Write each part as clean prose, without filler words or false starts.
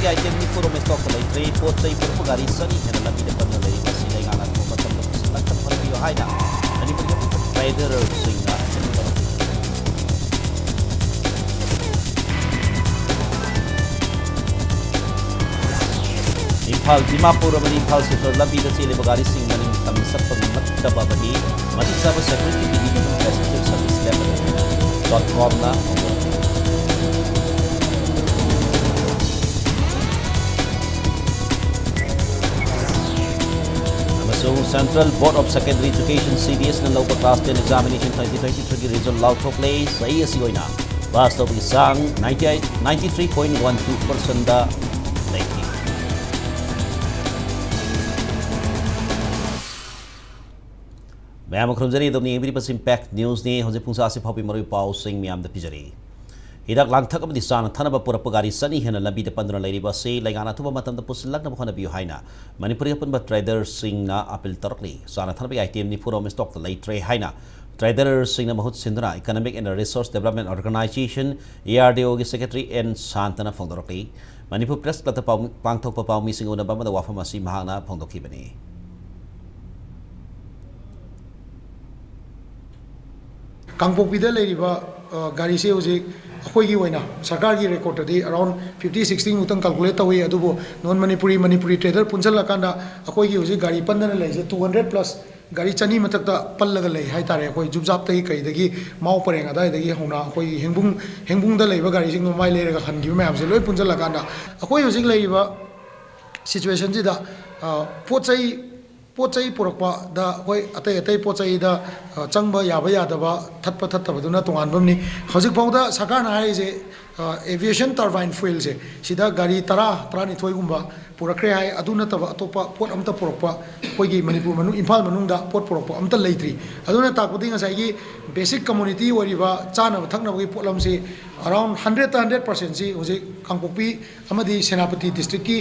item ni puro may stock na tray pot sa ipuro pagari sa ni na labi na panalay kasi na nga natin mo matang na tapos na biyo hay na Manipur yung trader sing na Impal Dimapur man Impal sa labi na sila pagari sing na ning tamisap pagmataba badi matisa ba security division of passenger service level .com na So, Central Board of Secondary Education CBS ng Local Class 10 Examination 2023 Result Law to place sa ESCOI na basta isang 93.12% da ranking. Mayamang krumzari ito ni Every Pas Impact News ni Jose Pungsa Asip Hopi Maroy Pausing Miyam da Pijari. Hidak lang thak amadi sana thana ba pura pagari sani hena lambi de pandra lairi ba sei laingana tuba matam da pusilak na bukhana biu haina Manipuri pun ba trader sing na apil tarkli sana thana ba item ni pura me stock lai trade haina trader sing na mahut sindra Economic and Resource Development Organization ERDO gi secretary N Santana phongdorkli Manipur press club ta pangthok pa paw mi sing una ba ma wa pharmacy mahana phongdokhi bani Kangpok bida lai ba gari se uje अखोई वैना सरकार की record दी around 50-60 मुतंग calculate तवे अदुबो non Manipuri trader पुंसल कांदा अखोई की उजे गाड़ी पंदन लेजे 200 प्लस गाड़ी चनी मतकता पल्लग ले हाय तारे अखोई जुबजाब तई कई दगी माउ परेंग अदाय दगी होना अखोई हेंबुंग द लेबा गाड़ी सिंग माइ लेरगा खनगी मैम से लोय पुंसल कांदा अखोई उजे लेबा सिचुएशन जिदा पोचई पुरक्पा दा होय अतै अतै पोचई दा चंगबा याबा यादबा थत्पा थत्तबदुना तोंगानबमनी हजिक फाउदा सरकारना हाइजे एविएशन टर्बाइन फ्यूल से सिदा गाड़ी 10-12 गुंबा पुरक्रे हाय अदुना तब अतोपा पोट अमता पुरक्पा कोइगी मणिपुर मनु इम्फाल मनुंगदा पोट पुरक्पा अमता लेत्री अदुना ताकपुदी ngasai बेसिक कम्युनिटी ओरिबा चाना थकनबगी पोटलम से अराउंड 100% से होजे कांगपोपी अमदी सेनापति डिस्ट्रिक्ट की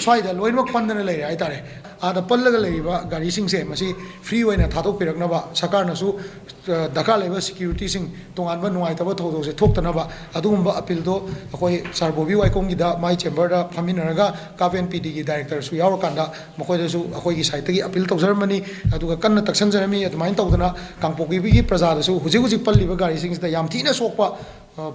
स्वाइदा लोइनमक पंदना लेरे हाय तारे आदा पल्लग लेरिबा गाड़ी सिंग से मसी फ्री ओइना थाथोक पिरकनबा सरकारनासु दरकार लेबा सिक्युरिटी सिंग तोंगानबा नुआइतबा थोदो से थोक्तनबा अदुगुंबा अपील दो अखोई सर बोबी वाइकोंगी दा माइ चेम्बर दा फामिनरगा कावेन पीडी की डायरेक्टर सु यावरकांदा मखोइदसु अखोई साइट की अपील तौजरमनी अदुगा कन्न तक्सनजरमी अदुमाइन तौदना कांगपोगी की प्रजादसु हुजी पल्लिबा गाड़ी सिंग से याम थीना सोकपा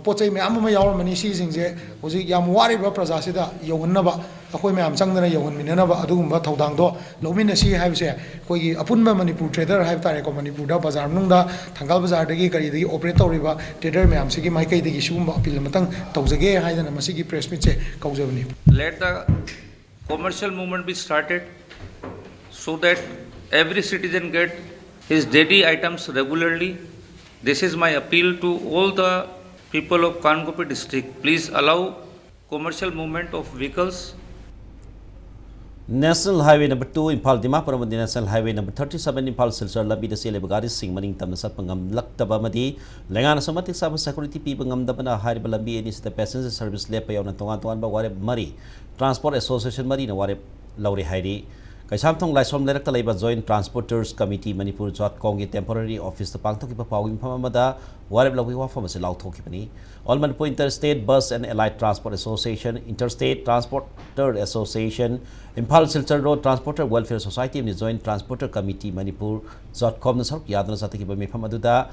पोचै मैम अमा यावरमनी सिजिंगजे हुजी याम वारिबा प्रजासिदा यौहन्नबा अखोई मैम चंगदना यौहनमिननबा अदुगुंबा थौदांगदो लौमिनसी हाइबसे अखोई अपुनबा मणिपुर ट्रेडर हाइब तारेको मणिपुरदा बाजार मनुंगदा थंगाल बाजार दगी करीदगी ऑपरेट तौरिबा ट्रेडर मैम सिगी माइकैदगी सुगुंबा अपील मतंग तौजगे हाइदना मसिगी प्रेस मीट से कौजबनी Let the commercial movement be started so that every citizen get his daily items regularly. This is my appeal to all the people of Kangopi district. Please allow commercial movement of vehicles. National Highway number 2 Impal Dimapur amadi National Highway number 37 Impal Silchar lambi da sele bagari sing maning tamna sat pangam laktaba madi lengana samatik sa security pi bangam da bana hariba lambi ani sa passenger service le payaw na tongan ba ware mari Transport Association mari na ware lauri hairi kaisam thong laisom lerak talaiba Joint Transporters Committee Manipur .com gi temporary office ta pangthok ki pawing phamamada ware lawi wa phama se lauthoki pani All Manipur Interstate Bus and Allied Transport Association, Interstate Transporter Association, Impal Silchar Road Transporter Welfare Society and the Joint Transporter Committee Manipur .com nasar yadna sati ki bami phamaduda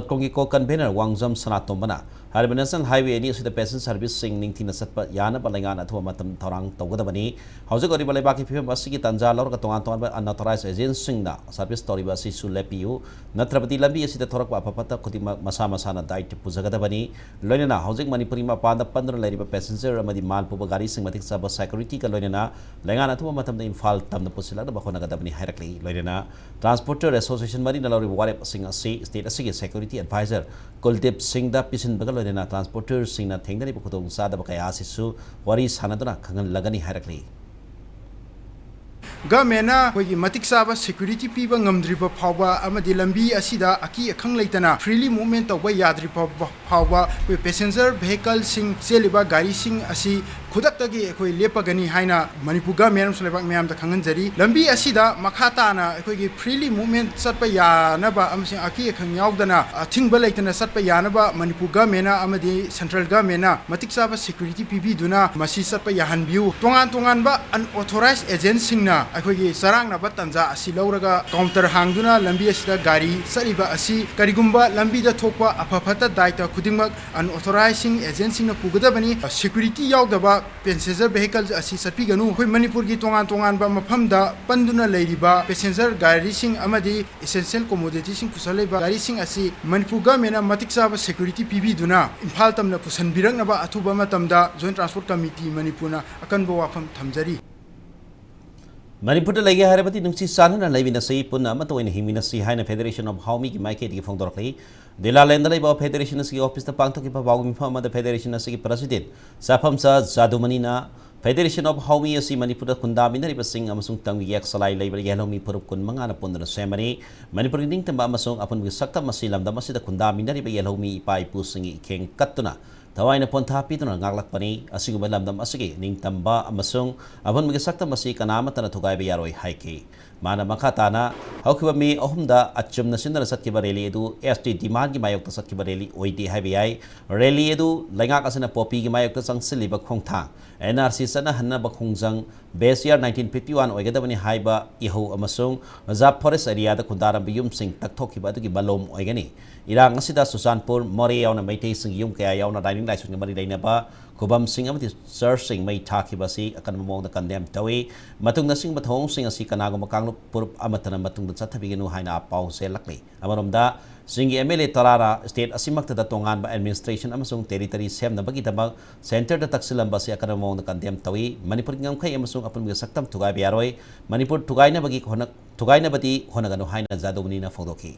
.com ki ko convener Wangjam Sanatom bana Harba National Highway ni usida passenger service sing ning thina satpa yana balangan athwa matam thorang tawgada bani hausa gori balai baki phim asigi tanja lor ka tongan ba unauthorized agents sing na service story ba si su lepiu natrapati lambi asida thorak ba apapata khudi masa na dait pujagada bani loinana hausa Manipuri ma panda 15 lairiba passenger amadi mal puba gari sing matik sa security ka loinana lengan athwa matam da Imphal tamna pusila da bakhona gada bani hairakli loinana Transporter Association mari na lori ware sing asi state asigi security advisor Kuldip Singh da pisin bagal na transporter sing na thengdani bukutong sa da bakaya asisu wari sanaduna khangan lagani hairakli Gamena hoigi matik saba security piba ngamdriba phawba amadi lambi asida aki akhang leitana freely movement of yadri phawba we passenger vehicle sing seliba gari sing asi खुदक्तगी अखोई लेपगनी हाइना Manipur government सुलेबाक मैम ता खंगनजरी लंबी असिदा मखाताना अखोई फ्रीली मूवमेंट सत्प यानबा अमसिंग अकी खंग यावदना अथिंगबा लेतना सत्प यानबा मणिपुर गवर्नमेंट अमदि सेंट्रल गवर्नमेंट मतिक चाबा सिक्योरिटी पीबीदुना मसी सत्प याहनबियु तोंगान तोंगानबा अनऑथोराइज एजेंट सिंगना अखोई सरांगनाबा तंजा असि लौरगा काउंटर हांगदुना लंबी असिदा गाड़ी सरिबा असि करिगुंबा लंबीदा थोकपा अफफता दायित्व खुदिंगमक अनऑथोराइजिंग एजेंट सिंगना पुगदबनी सिक्योरिटी यावदबा पैसेंजर व्हीकल असि सत्पिगनु अखोई मणिपुर की तोंगान तोंगानबा मफमदा पंदुना लेरिबा पैसेंजर गाड़ी सिंग अमदि एसेंशियल कमोडिटी सिंग पुसलेबा गाड़ी सिंग असि मणिपुर गवर्नमेंट मतिक चाबा सिक्योरिटी पीबीदुना इम्फाल तमना पुसनबिरकनबा अथुबा मतमदा जॉइंट ट्रांसपोर्ट कमिटी मणिपुरना अकनबो वाफम थमजरी मणिपुर लगे है नुसी चाहना लेमिनसी पुनः हिमीनसी है फेडरेशन ऑफ हाउमी की माइके की फोंदोरखली दिलालैंड फेडरेशन की ऑफिस पांथों बाउमीफम फेडरेशन की प्रेसिडेंट साफम सा जादुमनीना फेडरेशन ऑफ हाउमी मणिपुर खुंदामीनरिबसिंग तंगी एक्सलाई लेबर येलोमी फुरुप कुन मंगाना पुनर सेमनी मणिपुर निंगतंबा अपुन सक्तम लमदम खुंदामीनरिब येलोमी इपा इपुसिंग इखेंग कत्तुना थवाइन पोंथा पीतुना गागलकपनी असिगुब लमदम असigi निंगतंबा अपुन सक्तम कनामतना थुगाइब यारोय हाइके माना मखाताना हौखिबा मे अहुमदा अचुमना सिंदना सत्किबा रैली एदु एसटी डिमांड की मायोक्ता सत्किबा रैली ओइदे हाइबे याय रैली एदु लैंगाक असना पॉपी की मायोक्ता संगसिलिबा खोंगथांग एनआरसी सना हन्नबा खोंगजंग बेस ईयर 1951 ओइगदबनी हाइबा इहौ अमसुंग रिजर्व फॉरेस्ट एरिया दा खुदारम युमसिंग तकथोखिबा अदुगी बलोम ओइगनी इरांग असिदा सुसानपुर मोरे यावना मैतै सिंग युम कया यावना डाइनिंग लाइसेंस मरी दैनबा खुबम सिंग अमति चर्च सिंग मै थाखिबसी अकन मोंग कंडेम तवे मतुंग सिंग बथोंग सिंग असि कनागुम कांगलुप पुरुप अमतन मतुंग चथबिगनु हाइना पाउ से लक्ले अमरमदा सिंग MLA Tarara state असिमक्तदा तोंगान administration अमसुंग territory सेमनबगी Damak centre the तक्सिलंबसी अकन मोंग कंडेम तवे मणिपुर ngamkhai अमसुंग अपुन सक्तम थुगाइ यारोय मणिपुर थुगाइनबगी थुगाइनबदी होनगनु हाइना जादोबनीना फोदोखी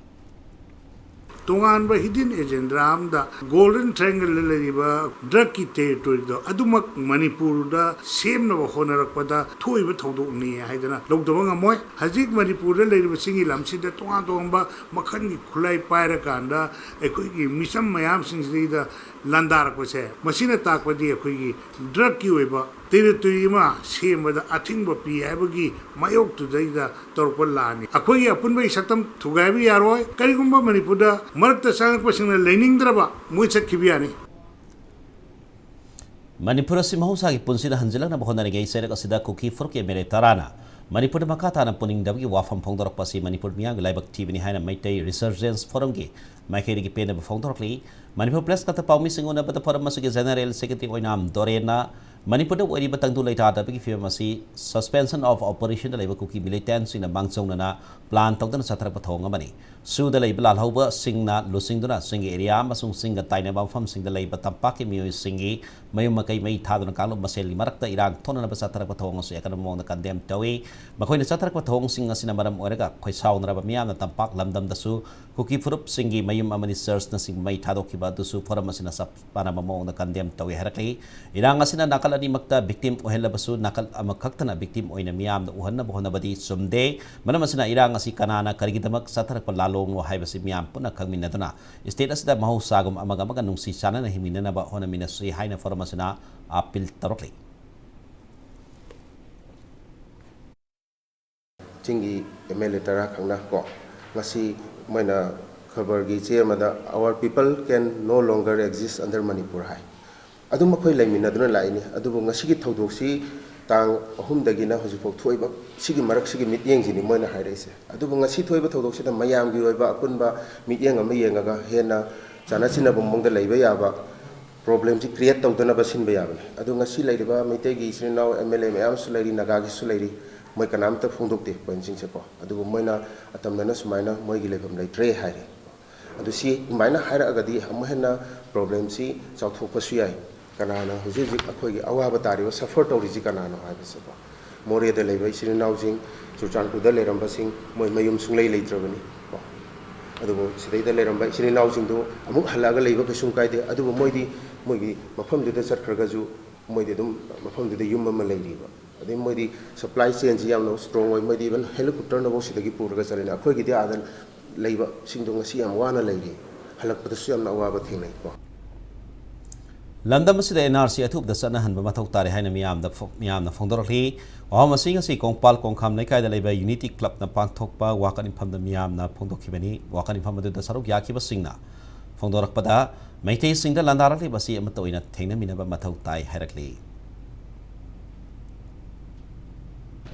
तोंगान हिडन एजेंडा गोल्डन ट्रायंगल लेरिबा ड्रग की टेरिटोरी दो अदुमक मणिपुर दा सेमनब होनरकपदा थोइबा थौदोकनी हाइदना लौदबा ngमोय हजिक मणिपुर दा लेरिबा सिंगी लमसिदा तोंगा तोंबा मखन की खुलाई पायरा कांदा एकोई मिसम मयाम सिंगदा लंदारकपसे मसिना ताकपदी एकोई ड्रग की ओइबा टेरिटोरी मा सेमबदा अथिंगबा पी हाइबगी मायोक तुदैदा तोरप लानी अखोई अपुनबा सकतम थुगाइबा यारोय करिगुंबा मणिपुर दा मरक्ता सांगपसिंगना लेनिंगद्रबा मोय चखिबियानी मणिपुर से महौसा की पुंसीदा हंजिलना होनरिगे सेरक असिदा कुकी फुरके मेरे तराना मणिपुर मखाताना पुनिंगदबगी वाफम फोंदोरकपसी मणिपुर मियांग लाइबक थीबनी हाइना मैतै रिसर्जेंस फोरम की माइखेरी पेनब फोंदोरकली मणिपुर प्रेस कत पाउमी सिंगोना बद फोरम असुगे जनरल सेक्रेटरी ओइनाम दोरेना मणिपुर ओरिबा तंगदु लेटादबगी फिल्म असि सस्पेंशन ऑफ ऑपरेशन लेब कुकी मिलिटेंट्स मांगचौना प्लान तौदना सथरप थोंग अमनी सुद लेब लालहौबा सिंगना लुसिंगदुना सिंग एरिया अमसुंग सिंग ताइनबा मफम सिंग लेब तंपाकी मियोय सिंगी मयुम मकै मै थादुना कालो मसेली मरक्ता इरांग थोननब सथरप थोंग असु एकन मोंग कंडेम तवे मखोइना सथरप थोंग सिंग असिना मरम ओरगा खोइसाउनरब मियाना तंपाक लमदम दसु कुकी फुरुप सिंगी मयुम अमनि सर्च न सिंग मै थादोखिबा दुसु फोरम असिना सपना मोंग कंडेम तवे हरकली इरांग असिना नाकल अनिमक्ता विक्टिम ओहेलबसु नाकल अमखक्तना विक्टिम ओइना मियाम ओहनब होनबदी सुमदे मनम असिना इरांग असि कनाना करिगिदमक सथरप लालोंग हाइबसि मियाम पुना खंगमिनदुना स्टेट असदा महौसागुम अमगमग नुंसी चानना हिमिननबा होनमिनसि हाइना फोरम असिना अपील तरोकली चिंगी एमएलए तरा खंगना को ngasi moina khabar gi chemada our people can no longer exist under Manipur hai adu makhoi laimina duna laini adu ngasi gi thaudoksi tang ahum dagina hojipok thoiba sigi marak sigi mityeng jini moina hairaise adu ngasi thoiba thaudoksi da mayam gi oiba apunba mityeng ama yengaga hena chana china bomongda leiba yaba problem si create tawdana basin ba yabane adu ngasi leiriba mitei gi sinau MLA mayam su leiri naga gi su leiri moi kanam ta phongdokte pointing se ko adu moina atamna sumaina moi gi lefam leitre haire adu si maina haira agadi amhena problem si chauthok pasu yai kanana huji ji akhoi gi awaba tari suffer tori ji kanana ha bise ko more de leibai sin naujing chuchanpu da leramba sing moi mayum sung lei leitrabani ko adu sidai da leramba sin naujing do amuk halaga leiba kesung kaide adu moi gi mafam de sarkhraga ju moi de dum mafam de yum ma leiriba adi moi di supply chain ji yamno strong oi moi di ban helicopter na bo sidagi purga chalina akhoi gi di adan leiba singdong asi am wana leiri halak pata su yamna awaba thingnai ko London masida NRC athup da sana hanba mathau tare haina miyamna phongdorli awam asing asi kongpal kongkham lekai da leba Unity Club na pangthokpa wakan infam da miyamna phongdokhibani wakan infam da saruk yakiba singna phongdorakpada maitei singda landarakli basi amatoina thengna minaba mathau tai hairakli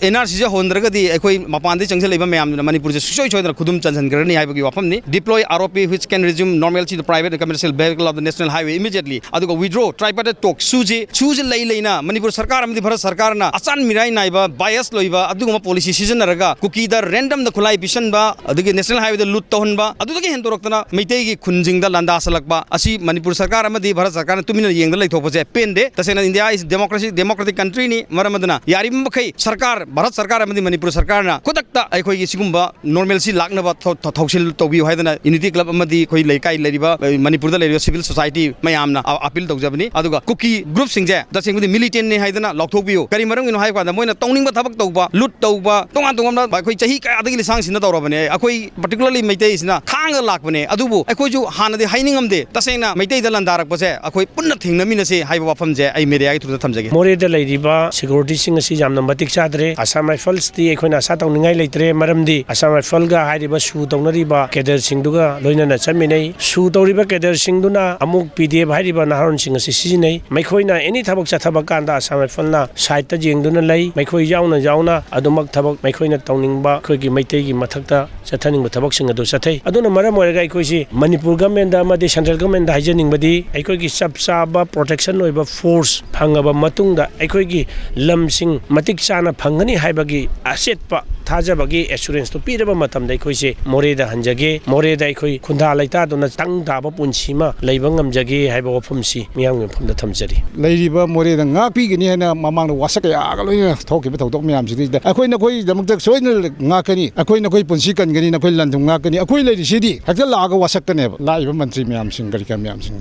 NRC se hondragadi ekoi mapandi changse leiba mayam Manipur se soi choidra khudum chanjan garani haibagi wafam ni deploy ROP which can resume normalcy the private and commercial vehicle of the national highway immediately aduga withdraw tripartite talk suji lei leina Manipur sarkar amdi bharat sarkar na asan mirai naiba bias loiba aduga policy season raga cookie da random da khulai bisan ba adugi national highway da lut tohon ba adugi hendoroktana meitei gi khunjing da landa salakba asi Manipur sarkar amdi bharat sarkar na tumina yengda leithopase pende tasena India is democratic country ni maramadana yarim makhai sarkar Bharat Sarkar amadi Manipur Sarkar na kodakta aikoi gi sigumba normalcy laknaba thoksil tobiu haidana Unity Club amadi khoi leikai leriba Manipur da leriba civil society mayamna appeal tawjabani aduga cookie group singje da singudi militant ne haidana lokthokbiu kari maram gino hai kwada moina tongning ba thabak tawba lut tawba tongan tongam da khoi chahi ka adagi lisang sinna tawrabane akoi particularly maitai isna khang lakbane adubu akoi ju hanadi hainingam de tasena maitai da landarak base akoi punna thingna minase haiba wafam je ai media gi thru da thamjage more da leriba security sing asi jamna matik chadre Assam Rifles ti ekhona asa tawningai leitre maramdi Assam Rifle ga hairiba su tawnariba cader singduga loinana chaminai su tawriba cader singduna amuk PDF hairiba naharon sing asi sijinai maikhoina any thabak chathabak kanda Assam Rifle na site ta jengduna lei maikhoi jauna adumak thabak maikhoina tawningba khoigi maitei gi mathakta chathaning thabak sing adu chathai aduna maram oiraga ikhoisi Manipur government da amadi central government da haijaningbadi aikhoigi chapchaba protection oiba force phangaba matungda aikhoigi lamsing matik chana phangani haibagi asset pa thajabagi assurance to piraba matam dai khoi se more da hanjage more dai khoi khunda laita dona tang da ba punsima leibangam jage haiba ofum si miyam ngam phum da thamjari leiriba more da nga pi gini hena mamang da wasak ya ga loina thoki ba thodok miyam si da akoi na koi damak tak soina nga kani akoi na koi punsi kan gani na koi landum nga kani akoi leiri sidi hakta la ga wasak kane la iba mantri miyam sing gari ka miyam sing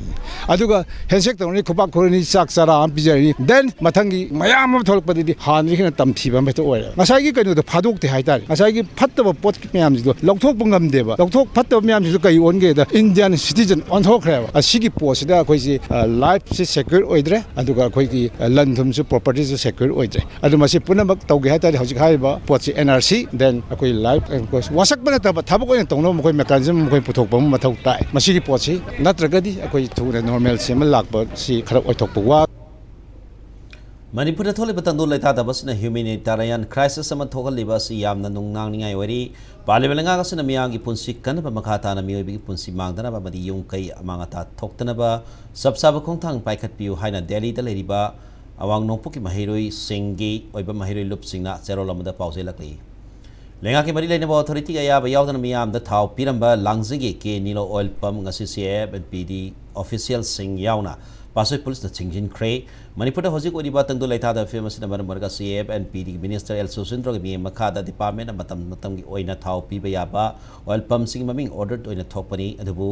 aduga hensek tawni khopak khorni sak sara am pijari then mathangi mayam tholk padi hanri hena tamthiba me to oya ngasai gi kanu da phadok te haitari ngasai gi phattaba pot miyam si do lokthok bangam deba lokthok phattaba miyam si kai on ge da Indian citizen on thok khra asigi post da khoi si life si secure oidre aduga khoi gi landum su property su secure oidre adu masi punamak tawge haitari hojik haiba pot si NRC then akoi life and course wasak bana taba thabak oin tongno mokoi mechanism mokoi puthok bam mathau tai masigi pot si natragadi akoi thuna normal semal lakba si khara oithok wa Manipur da thole batang do laita da basna humanitarian crisis sama thokal libasi yamna nungnang ningai wari palibelenga ka sina miyang gi punsi kan ba makhata na miyobi gi punsi mangdana ba madi yung kai amanga ta thoktana ba sabsaba khongthang paikhat piu haina Delhi da leriba awang nongpu ki mahiroi singi oiba mahiroi lup singna cherol amada pause lakli lenga ki mari leina ba authority ga ya ba yawdana miyam da thaw piramba langzigi ke nilo oil pump ngasi CF and PD official sing yauna Pasoi police na chingjin kray Manipur da hojik odi batang do laita da famous na marga CF and PD minister El Susindro gi makada department na matam gi oina thau pi ba ya ba oil pump sing maming ordered oina thokpani adubu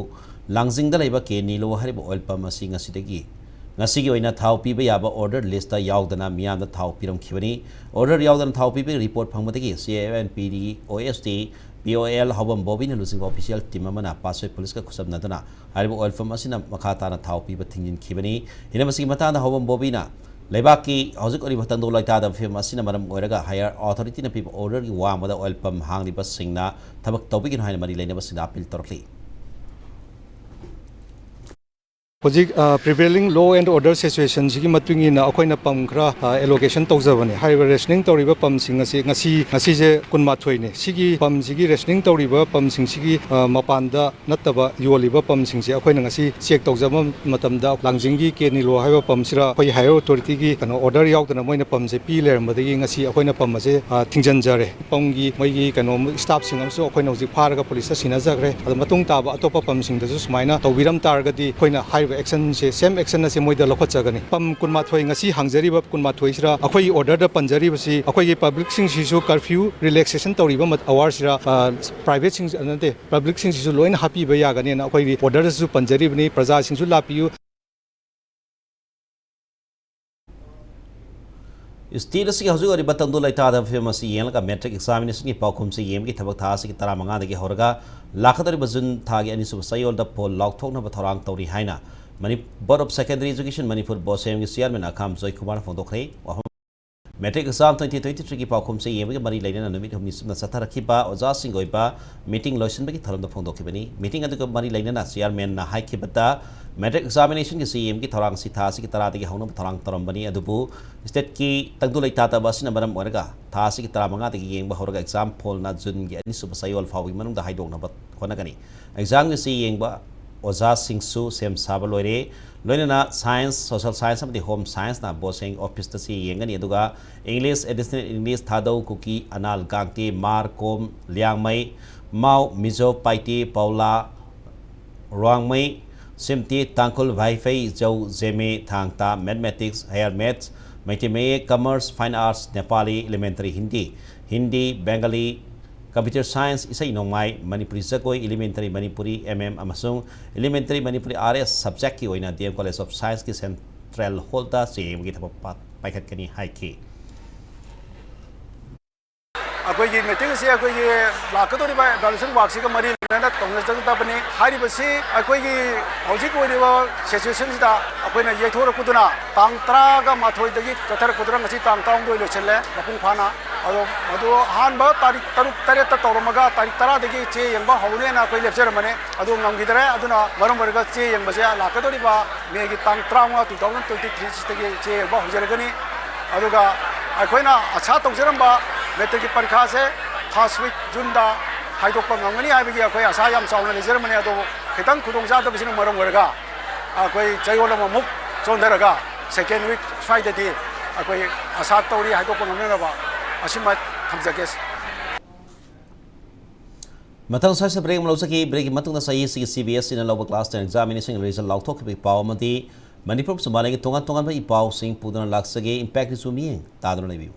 langjing da laiba ke nilo hariba oil pump asing asidagi ngasi gi oina thau pi ba ya ba order list da yawdana miyam da thau piram khibani order yawdana thau pi ba report phangmadagi CF and PD OST BOL Hobam Bobby na losing official team amana Pasoi police ka khusab nadana haribo oil firm asina makhata na thau pi ba thingjin khibani hina masigi mata na Hobam Bobby na leibaki hojik ori batang do laita da firm asina maram oiraga higher authority na people order gi wa mada oil pump hangni ba singna thabak tawbi gi haina mari leina ba sina appeal torkli Hojik prevailing law and order situation sigi matwingi na akoina pam khra allocation tawjabani haiba rationing tawriba pam sing asi ngasi je kunma thoine sigi pam sigi rationing tawriba pam sing sigi mapanda nattaba yoliba pam sing si akoina ngasi check tawjaba matamda langjingi ke ni lo haiba pam sira koi higher authority gi kano order yaudana moina pam je pi ler madagi ngasi akoina pam je thingjan jare pam gi moi gi kano staff sing amso akoina hojik pharaga police sina jagre adu matung taba atopa pam sing da su sumaina tawbiram targadi koina action se same action na se moida lokhat chagani pam kunma thoi ngasi hangjari ba kunma thoi sira akhoi order da panjari basi akhoi gi public sing sisu curfew relaxation tori ba mat hour sira private sing anante public sing sisu loin happy ba ya gani na akhoi gi order su panjari bani praja sing su lapiu State si hojik ori batang do laita da famous yeng ka metric examination ki paukhum se yem ki thabak tha se ki tara manga da ki horga lakhatari bajun tha gi ani su sayol da pol lok thok na ba thorang tori haina Board of Secondary Education Manipur Bosem Chairman Akham Joy Kumar Fondokre Metric exam 2023 की पाखुम से येबगे मरी लेना नुमित हमनि सुना सथार खिबा ओजा Singh ओइबा meeting lotion बगी थरम the फोंदोखिबनी meeting अदुग मरी लेना चेयरमैन ना हाई खिबता मेट्रिक एग्जामिनेशन की सीएम की थरांग सिथा की तरा दगी हौन थरांग तरमबनी अदुबु स्टेट की तंगदु लेता बसिना मरम ओरगा था की तरा मंगा दगी येंबा हौरगा एग्जाम फोल ना जुन की अनि सुब सायोल फावी मनुंग दा हाइदोकना होनगनी एग्जाम की सी येंबा ओजा सिंहसु सेम साब लोरे लोइना साइंस सोशल साइंस अमदि होम साइंस ना बोसिंग ऑफिस तसी येंगनी अदुगा English additional English Thadou Kuki Anal Gangte मार कोम लियांगमै Maui Mizo पाइटी पौला रोंगमै सिमती Tankul Vaiphei Zou Zeme Thangta mathematics higher maths मैथमे commerce fine arts Nepali elementary Hindi Bengali computer science इसई नोंमाई मणिपुरी जगोई एलिमेंटरी मणिपुरी एमएम अमसुंग एलिमेंटरी मणिपुरी आरएस सब्जेक्ट की ओइना डीएम कॉलेज ऑफ साइंस की सेंट्रल हॉलता सीएम की थबक पाइखतकनी हाइकी अखोई मीटिंग से अखोई लाकदोरिबा एवल्यूशन वर्क से मरी लेना तौनजगदबनी हारिबसी अखोई हौजिक ओइरिबा सिचुएशन सिदा अखोइना येथोरकुदुना तांग 10 गा माथोइ दगी कथरकुदुना ngasi तांग 10 दoi लोचले मपुंग फाना अदो हानबा तारीख 3 त तौरमगा तारीख 10 दगी चे यंबा हौनेना अखोइ लेपजरमने अदो नंगिदरे अदुना मरम वर्गा चे यंबसे लाकदोरिबा मेगी तांग 30 2023 दगी चे यंबा हौजरगनी अदुगा अखोइना अच्छा तौजरमबा मैट्रिक की परीक्षा से फर्स्ट वीक जून दा हाइदोक ngangani हाइबगी अखोइ आशा याम चावना लेजरमने अदो खितंग खुदोंजादबसिन मरम वर्गा अखोइ चयोलम मुक चोंदरगा सेकेंड वीक स्वाइददी अखोइ आशा तौरी हाइदोक ngangनबा असिमा थमजगे मतंग साइस ब्रेक मलौसकी ब्रेक मतुंग साइ सी सीबीएस इन लौब क्लास 10 एग्जामिनेशन रिजल्ट लाउथोक बि पाव मदि मणिपुर सुमाने की तोंगा तोंगा बि पाव Singh पुदन लाक्सगे impact Sumi Tadar नेबि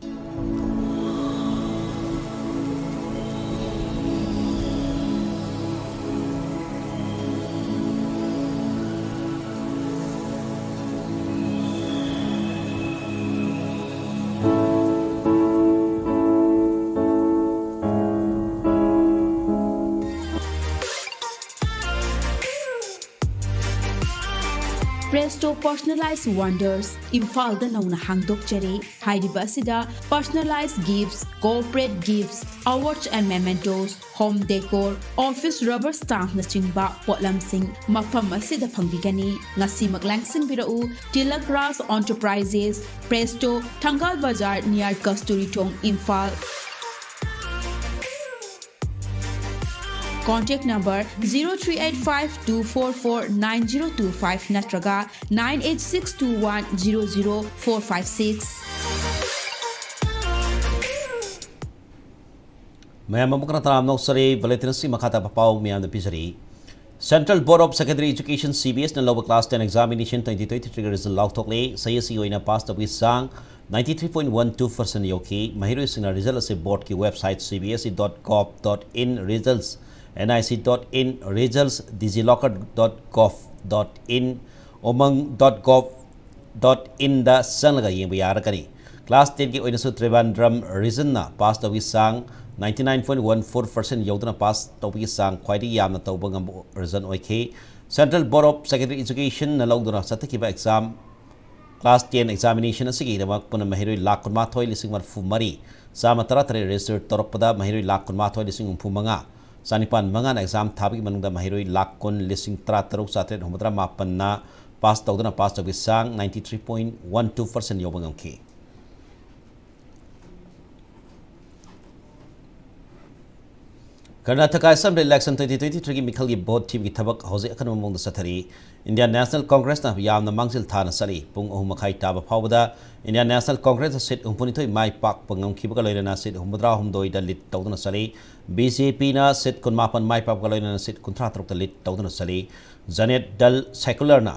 Presto Personalized Wonders Imphal da nauna hangdok jare hairiba sida personalized gifts, corporate gifts, awards and mementos, home decor, office rubber stamp na chingba potlam sing mafam asida phangbigani ngasi maglangsing birau Tilagras Enterprises Presto Thangal Bazar near Kasturi Thong Imphal. Contact number 0385-244-9025 natraga 98621-00456. मैम अमुकना तराम नौसरे वलेतनसी मखाता पाव मियाम पिजरी Central Board of Secondary Education CBS na lower class 10 examination 2023 result laukthokle sayasi oina pass to sang 93.12% yoki mahiro singna result ase board ki website cbse.gov.in results nic.in results digilocker.gov.in umang.gov.in da sanglaga yengba yarakani class 10 ki oina su Trivandrum region na pass to sang 99.14% yaudana pass tawbi sang khwaidi yamna tawba ngam result oike Central Board of Secondary Education na lawduna satakiba exam class 10 examination asigi damak puna mahiroi lakh kun mathoi lising marfu mari sama tara tare register toroppada mahiroi lakh kun mathoi lising umpu manga sanipan manga na exam thabi manungda mahiroi lakh kun lising tara taruk satre homatra mapan na pass tawduna pass tawbi sang 93.12% yobangam ki Karnataka Assembly Election 2023 की मिखल की board team की थबक हौजे अखन ममोंग सथरी Indian national Congress ना यामना मांगजिल थाना सली पुंग अहु मखाई ताब फावदा Indian national Congress seat उमपुनिथोय माई पाक पंगम खिबका लोइना सीट हुमद्रा हुमदोय द लीड तौदना सली बीजेपी ना सीट कुनमापन माई पाक लोइना सीट कुंथ्रा तरुक द लीड तौदना सली जनेट दल सेकुलर ना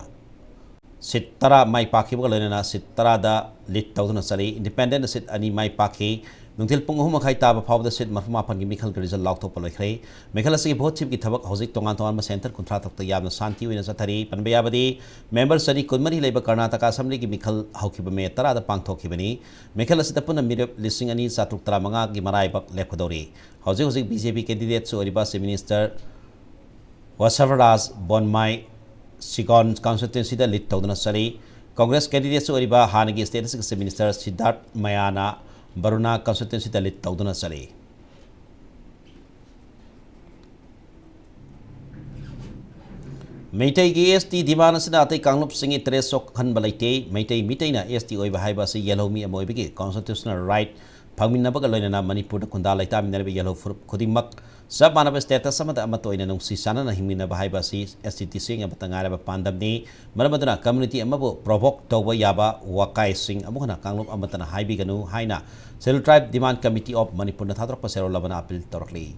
सीट तरा माई पाखिबका लोइना सीट तरा द लीड तौदना सली इंडिपेंडेंट सीट अनि माई पाखि नुंथिल पुंग अहु मखाई ताब फावदा सीट मरफमापन की मिखल के रिजल्ट लाउथोप लोइखरे मेखल असि भोट टीम की थबक हौजिक तोंगान तोंगान सेंटर कुंथ्रा तक यामना शांति ओइना सथरी पनबयाबदी मेंबर सनी कुनमरी लेब कर्नाटका असेंबली की मिखल हौखिब मे तरा द पांगथोखिबनी मेखल असि तपुन मिरप लिसिंग अनि सातुक तरा मंगा की मराइबक लेखदौरी हौजिक हौजिक बीजेपी कैंडिडेट सो ओरिबा chief minister Basavaraj Bommai Sigon constituency da lit tawduna sari Congress candidates oriba hanagi state minister Siddharth Mayana Baruna constituency da lit tawduna sari Meitai gi ST dimana sina atai Kanglup singi tresok khan balaite Meitai mitaina ST oiba haiba si yellow mi amoibi gi constitutional right phangmin nabaga loinana Manipur da kunda laita minarbe yellow khudimak sab manaba status samada amatoina nungsi sana na himina bahaiba si ST sing abatangara ba pandamni maramaduna community amabo provoke tawba yaba wakai sing amuhana Kanglup amatana haibi ganu haina Cell Tribe Demand Committee of Manipur na thatrok pasero labana appeal torkli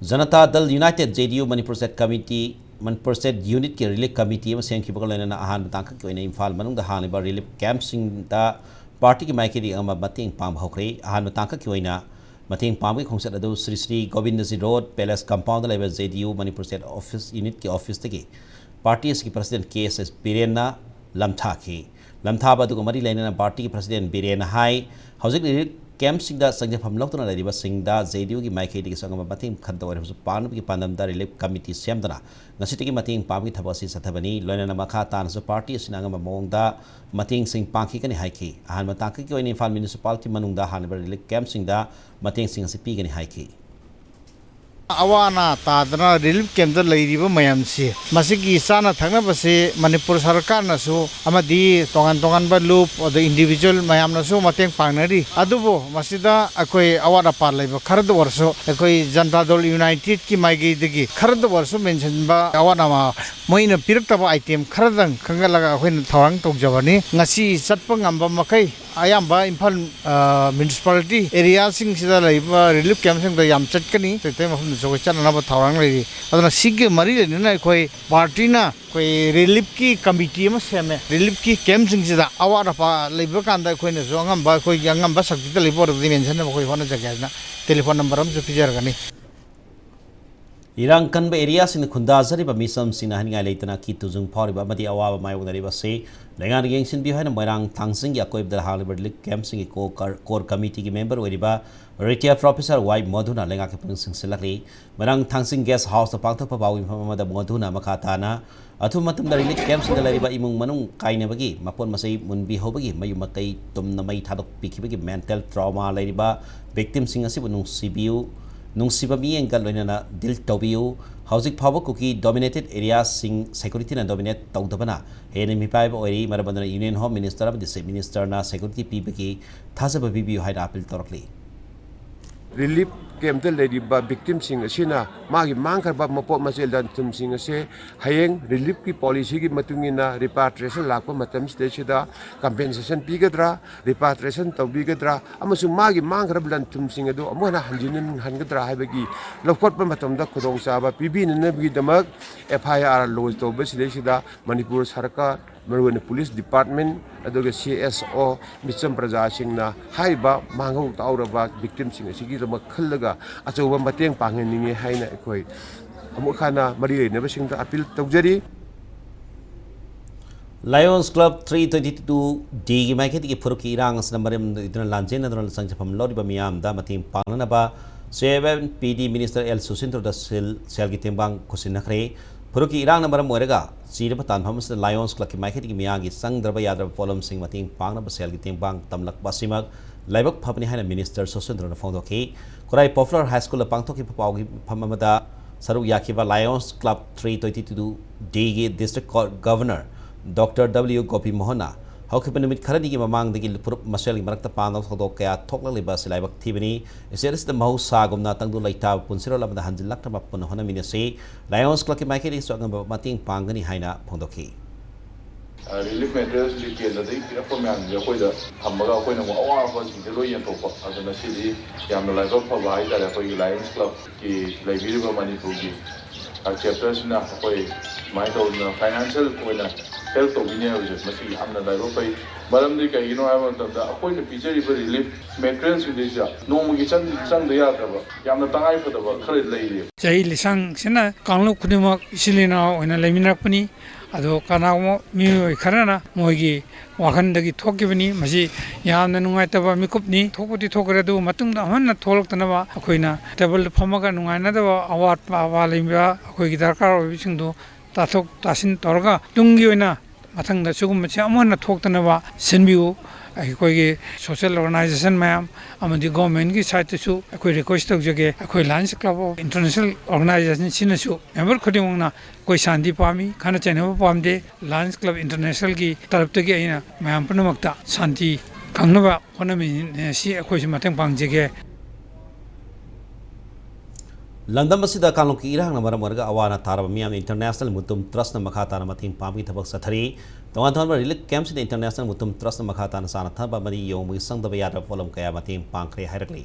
Janata Dal United JDU Manipur State Committee Manipur State Unit ki Relief Committee ma sengki bagalena na ahan batangka ki oina Imphal manung da haniba relief camp sing da party ki maikedi ama mating pam hokre ahan batangka ki oina mating pam ki khongset adu Sri Sri Govindaji Road Palace Compound level JDU Manipur State Office Unit ki office tagi party ki president KSS Birena lamtha ki lamtha ba du mari lena party ki president Birena hai hojik relief camp singda sangja phamlok tona lariba singda JDU ki maikedi ki sangama mating khadda ore su pan ki pandam da relief committee semdana ngasiti ki mating pam ki thabasi sathabani loina na makha tan su party sinanga mongda mating sing pangki kani haiki ahan matang ki oini Imphal municipality manungda hanba relief camp singda mating sing si pi kani haiki awana tadna relief camp da leiriba mayam si masigi sana thangna base Manipur sarkar na su amadi tongan ba loop or the individual mayam na su mateng pangnari adubo masida akoi awara par laiba kharad warso akoi Janata Dal United ki maigi digi kharad warso mention ba awana ma moina pirakta ba item kharadang khangalaga akoi thawang tokjabani ngasi satpa ngamba makai ayamba Imphal municipality area sing sida laiba relief camp sing da yam chatkani tete ma so chana ba thawang lai adana sig mari na koi party na koi relief ki committee ma seme relief ki camp sing sida awara pa laiba kanda koi na so ngam ba koi ngam ba sakti da laiba dimension na koi hona jaga na telephone number am so pijar gani Irang kanba area sin khunda zari ba misam sinahani ngai leitana ki tujung phori ba madi awa ba mayong nari ba se lengan geng sin bi haina moirang thangsing ya koib dar halibar lik camp sing ko core committee ki member oriba retired professor Y Madhuna lenga ke pung sing selakli moirang thangsing guest house ta pangthok pa bawi phama da Madhuna makata na athu matum da lik camp sing lari ba imung manung kaina bagi mapon masai munbi hobagi mayu matai tum na mai thadok pikhi bagi mental trauma lari ba victim sing asi bunung CBU nungsiba mi engkal loina dil tobiu housing power cookie dominated areas sing security na dominate tawdabana hene mi pai ori marabandana union home minister of the minister na security pbki thasaba bibi haida appeal torkli relief camp da leriba victim sing asina magi mangkar ba mapot masel dan tum sing ase hayeng relief ki policy ki matungina repatriation lakpa matam stage da compensation pigadra repatriation tawbigadra amasu magi mangkar blan tum sing adu amona hanjinin hangadra haibagi lokot pa matam da khudong saba pibi na bi damak FIR lodge to basile da Manipur sarkar Marwan Police Department aduga CSO Micham Praja singna haiba manghau tauraba victim sing asigi rama khallaga achoba mateng pangheninge haina ekoi amukhana mari leinaba singda appeal tawjari Lions Club 322 D gi maiketi ki furuki irang asnamarim idna lanjen adron sangjapam lori ba miyam da mating pangnana ba 7 PD Minister L Susindro da sel gi tembang kusinakre Puruki irang na maram moiraga sira patan phamas Lions Club ki maikhet ki miyagi sang darba yadra polom sing mating pangna basel ki tembang tamlak basimag laibak phapni haina minister Sosendra na phongdo ki kurai popular high school pangtho ki phapau ki phamamada saru yakiba Lions Club 322 D gi district governor Dr. W Gopi Mohana haukipa numit kharani ki mamang dagi purup masel ki marakta pangna thodo kaya thokla liba silaibak thibani iseris the mau sagumna tangdu laita punsiro lamda hanjilak ta mapun hona minase Lions Club ki maikeri so ngam mating pangani haina phongdoki relief materials li ke ladai pira ko man je ko da hamaga ko na awa ko ji ro yen to ko aduna sidi yam la go pa bai da ko Lions Club ki library ba Manipur ki chapters na ko mai to na financial ko na help to bine ho je masi amna da ro pai maram di kai no ai ma da ko na picture relief materials li ja no mu gi chang da ya da ba yam na tangai fa da ba khare lai ri jai lisang sina kanglo khudima isilina oina leminak pani ado kanamo mi kharana moigi wakhandagi thokibani masi yamna nungai taba mikupni thokudi thokradu matungda amanna tholktana ba akoina table phamaga nungai na da awat pa wa lemba akoi gi darkar obisingdo ताथोक तासिन तौरगा तुंगी ओइना मथंग दा सुगुम से अमोना थोक्तनबा सिनबिउ अखोई सोशल ऑर्गेनाइजेशन मैम अमदी गवर्नमेंट की साइड से अखोई रिक्वेस्ट तौजगे अखोई Lions Club of International organisation सिनसु मेंबर खुदिमंगना कोई शांति पामी खाना चैनब पामदे लायंस क्लब इंटरनेशनल की तरफ तक अइना मैम पुनमक्ता शांति खंगनबा होनमी सि अखोई मतंग पांगजेगे लंदम असिदा कानून की इरांग मरम वर्गा अवाना तारब मियाम इंटरनेशनल मुतुम ट्रस्ट मखा ताना मथिंग पामी थबक सथरी तोंगान तोंगान रिलीफ कैंप से इंटरनेशनल मुतुम ट्रस्ट मखा ताना साना थबा मदी योंग संगदब याद फोलम कया मथिंग पांखरे हायरकली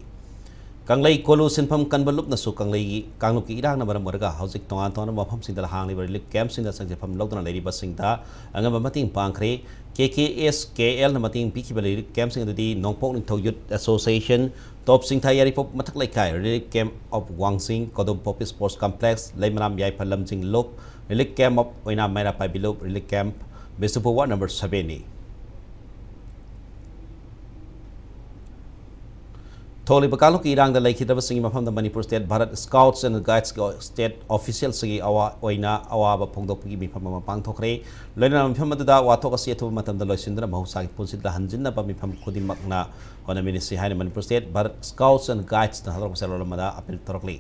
कंगलई कोलू सिनफम कनबलुप नसु कंगलई कांगलु की इरांग मरम वर्गा हौजिक तोंगान तोंगान मफम सिंदल हांगली रिलीफ कैंप सिंदा संजफम लौदना लेरी बसिंगदा अंगम मथिंग पांखरे KKAY मथिंग पीखिबा रिलीफ कैंप सिंगददी नोंपोक निथौ यूथ एसोसिएशन टॉप सिंथा यारीपोप मथक लेखाई रिलीफ कैंप ऑफ वांगसिंग कोदम पॉपी स्पोर्ट्स कॉम्प्लेक्स लेमराम याइफा लमजिंग लोप रिलीफ कैंप ऑफ ओइना मैरा पाइबिलोप रिलीफ कैंप बिसुपु वार्ड नंबर 7 नि थोली बकालो की इरांग द लेखिदब सिंग मफम द Manipur state Bharat Scouts and Guides state official सिंग अवा ओइना अवाब फोंगदोपगी मिफम मा पांगथोखरे लेना मिफम ददा वाथोक असियथु मतम द लोइसिंद्र महौसागी पुंसिद हंजिन ब मिफम खुदिमकना होना मिनिसि हाइन Manipur state Bharat Scouts and Guides द हलरक सेलोलमदा अपील तोरकली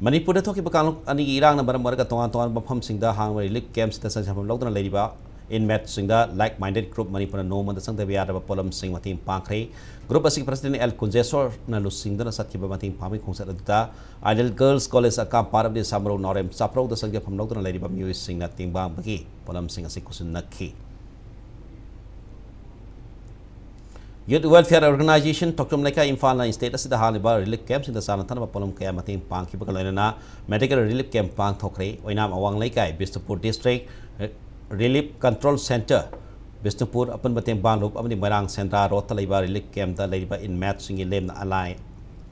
मणिपुर थोकी बकालो अनि इरांग न बरम वर्गा तोंगान तोंगान मफम सिंग द हांग रिलीफ कैंप्स द संजम लौदना लेरिबा इनमेट सिंग द लाइक माइंडेड ग्रुप मणिपुर नोमद संगदब यादब पोलम सिंग मथिंग पांखरे ग्रुप असि प्रेसिडेंट एल कुंजेश्वर न लुसिंगदना सतखिबा मथिंग पामी खोंसत अदुदा आइडल गर्ल्स कॉलेज अकाम पारब दे सामरो नॉरेम साप्रो द संजफम लौदना लेरिबा म्यूजिक सिंग न तिंगबांग बगी पोलम सिंग असि कुसुन नखी यूथ वेलफेयर ऑर्गेनाइजेशन टोकचोम लेका इम्फाल स्टेट असिदा हालिबा रिलीफ कैंप सिंदा साना थनबा पोलम कया मथिंग पांखिबा लेना मेडिकल रिलीफ कैंप पांग थोखरे ओइनाम अवांग लेकाय Bishnupur district relief control centre Bishnupur अपन बतें बांगलुप अपनी मरांग सेंट्रा रोड तलेबा रिलीफ कैंप द लेबा इन मैथ सिंग लेम अलाय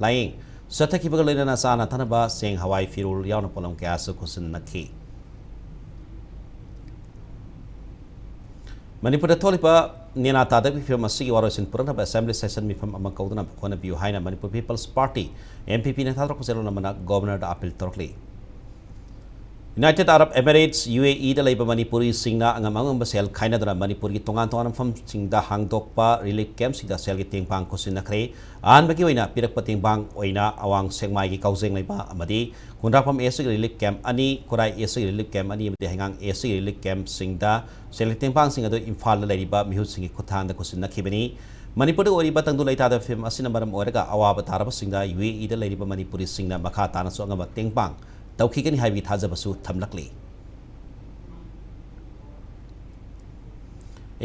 लाइंग सथखिबा लेना साना थनबा सेंग हवाई फिरुल यावना पोलम कया सु खुसन नखी मणिपुर थोलिबा नेना तादब फिल्म असिगी वारोसिन पुरनब असेंबली सेशन मिफम अमा कौदना खोना बियु हाइना मणिपुर पीपल्स पार्टी एमपीपी ने थादरक सेलोना मना गवर्नर द अपील तोरकली यूनाइटेड अरब एमिरेट्स UAE द लेबा मणिपुरी सिंगना अंगम अंगम सेल खाइनदना मणिपुर की तोंगान तोंगान फम सिंगदा हांगदोकपा रिलीफ कैंप सिंगदा सेल की तेंगपांग खुसिनखरे आनबगी ओइना पिरक पतेंगबांग ओइना अवांग सेंगमाई की काउजेंग लेबा अमदी कुंद्राफम एसी रिलीफ कैंप अनि कुराई एसी रिलीफ कैंप अनि अमदी हेंगांग एसी रिलीफ कैंप सिंगदा सेल तेंगपांग सिंग अदो इम्फाल लेरिबा मिहु सिंग की खुथांग द खुसिनखिबनी मणिपुर ओरिबा तंगदु लेतादा फिल्म असिना मरम ओरगा अवाब तारब सिंगदा UAE द लेरिबा मणिपुरी सिंगना मखा ताना सो अंगम तेंगपांग तौखिगनी हाइबी थाजबसु थमलकली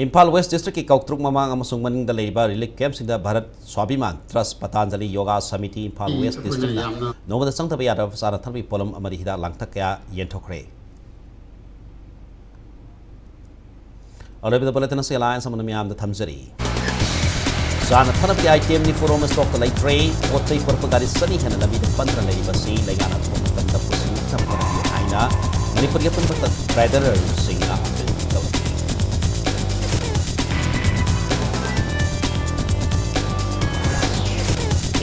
इम्फाल वेस्ट डिस्ट्रिक्ट की कौतरुक ममांग अमसुंग मनिंग द लेबा relief camp सिंदा Bharat Swabhiman trust Patanjali yoga समिति इम्फाल वेस्ट डिस्ट्रिक्ट नोमद संगतब यादव सारा थरबी पोलम अमरी हिदा लांगथक कया येंथोखरे अरबिदा बुलेटिन से अलायंस समन मियाम द थमजरी साना थरब की आइटम नि फोरम स्टॉक द लाइट्रे ओचै पर गाड़ी सनी हन लबी द 15 लेरी बसी लेगाना फोन द पुसिंग थमकर आइना मणिपुर के पंबत ट्रेडर सिंगना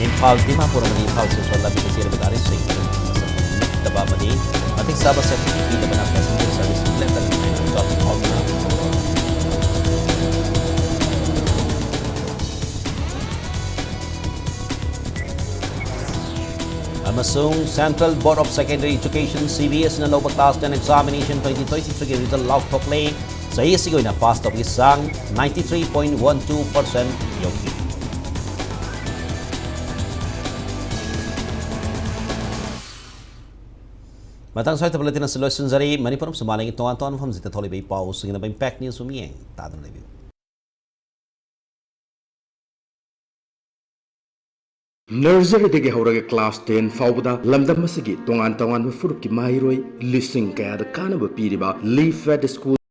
इम्फाल दिमापुर में इम्फाल से सोलह भी किसी रेबगारी सिंह दबा मनी अधिक साब से की दबना पैसेंजर सर्विस लेकर जॉब ऑफना अमसुंग Central Board of Secondary Education CBS न लोब क्लास 10 एग्जामिनेशन 2023 के रिजल्ट लॉक थोकले सही सिगोइना पास तो की सांग 93.12% योगी मतंग स्वाइट बुलेटिन सॉल्यूशन जरी मणिपुर सुमालेंगी तोंगान तोंगान फम जिते थोली बे पाउ सिंगना बे इम्पैक्ट न्यूज़ सुमियें तादन लेबी नर्सरी के हौरगे क्लास 10 फाउबदा लमदम मसिगी तोंगान तोंगान फुरुप की माहिरोई लिसिंग कया द कानब पीरिबा लीफ वेट स्कूल